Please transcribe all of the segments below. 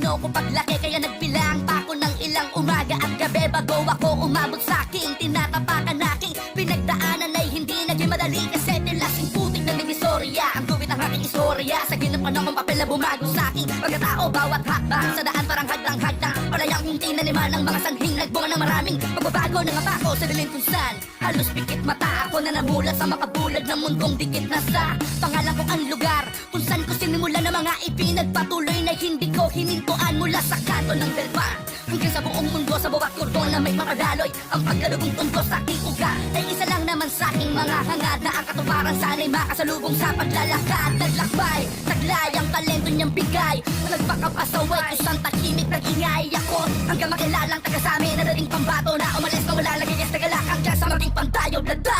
plano ko paglaki, kaya nagbilang pa ako ng ilang umaga at gabi bago ako umabot sa aking tinatapakan aking pinagdaanan ay hindi naging madali kasi tilasing putik na divisorya ang guwit ng aking istorya sa ginapan ng papel na bumago sa aking pagkatao. Bawat hakbang sa daan parang hadlang-hadlang palayang kong tinaniman ng mga sanhing nagbunga ng maraming pagbabago ng apako sa dilim kung saan halos pikit mata ako na namulat sa makabulad ng mundong dikit na sa pangalan ko ang lugar kung saan ko sinimulan ng mga ipinagpatuloy na hindi ko hinintuan mula sa kanto ng Delmar hanggang sa buong mundo sa bawat kordon na may makadaloy ang pagkalubong tundo sa aking ugat ay isa lang naman sa aking mga hangad na ang katuparan sana'y makasalubong sa paglalakad. Naglakbay, taglay ang talento niyang bigay nagpakapasaway kung saan tahimik nag-ingay ako hanggang makilalang taga sa amin na dating pambato na umalis na wala nagigis na galak hanggang sa maging pantayo lada.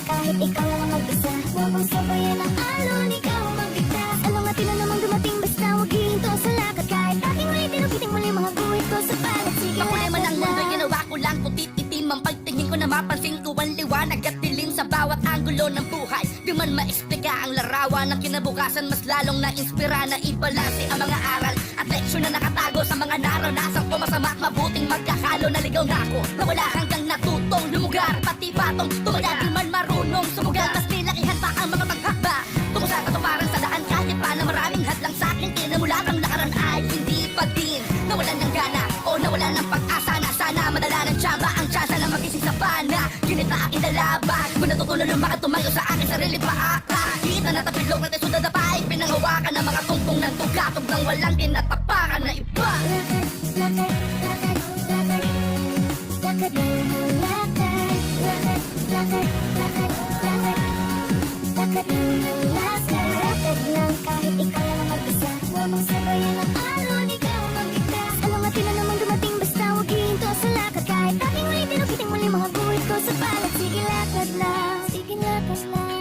Kahit ikaw lang ang mag-isa, huwag mong sabayan ang alon, ikaw ang magbigtas. Anong atin na namang dumating, basta huwag hihinto sa lakad. Kahit aking may tinukiting muli mga guhit ko sa palat. Sige Makulay man ang mundo, ginawa ko lang putit itim ang pagtingin ko na mapansin ko ang liwanag at dilim sa bawat anggulo ng buhay. Di man maexplika ang larawan ng kinabukasan, mas lalong na-inspira na ibalanse ang mga aral at leksyon na nakatago sa mga naranasan ko. Masama at mabuting magkakalo, naligaw na ako nawala hanggang natutong lumugar, pati batong tumagal di man marunong sumugal. Mas nilakihan pa ang mga paghakba tungo sa katuparan sa daan kahit pa na maraming hadlang sa akin tinamulat ang lakaran ay hindi pa din nawalan ng gana o nawalan ng pag-asa na sana madala ng tsamba ang tsansa na magising sa pana. Ginit na aking dalaban kung natutunan ng mga tumayo sa akin sarili paaka kita na tapilog na teso dadapay pinanghawakan ng mga tungtong ng tugatog ng walang tinatapakan na iba. Lakad lang kahit ikaw lang ang mag-isa, huwag mong sabayan ang alon, ikaw ang magbigtas. Anong atin na namang dumating, basta huwag hihinto sa lakad. Kahit aking may tinukiting muli mga guhit ko sa palat. Sige lakad lang, sige lakad lang,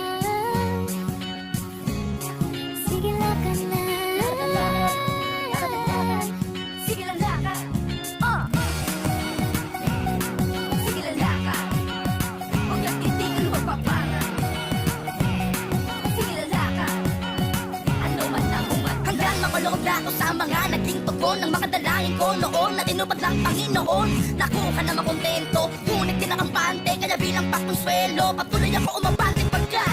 sige lakad lang, Sige lang lakad, sige lang lakad, huwag lang titigil magpaparang. Sige lang lakad, ano man ang umat. Hanggang makulog na ako sa mga naging tugon ng mga dalangin ko noon na tinupad lang Panginoon. Nakuha na makontento, ngunit kinakampante kaya bilang pakonsuelo patuloy ako umabante pagka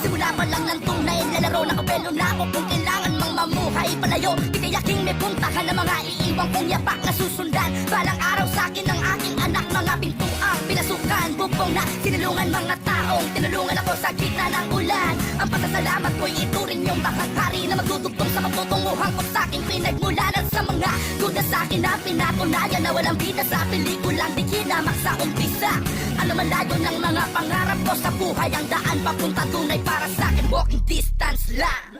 simula pa lang ng tunay lalaro ng kapelo na ako kung kailangan mang mamuhay palayo. Di kayaking may puntahan ng mga iiwang kong yapak na susundan. Balang araw sa akin ng aking anak mga pintuang pinasukan bubong na sinulungan mga taong tinulungan ako sa gitna ng ulan. Ang pasasalamat ko'y ituring yung makakari na magtutugtong sa patutunguhan ko sa aking pinagmulanan sa mga duda sa akin na pinatunayan na walang bida sa pelikulang di kinamak sa umpisa. Alam malayo ng mga pangarap ko sa buhay ang daan papunta tunay para sa akin walking distance lang.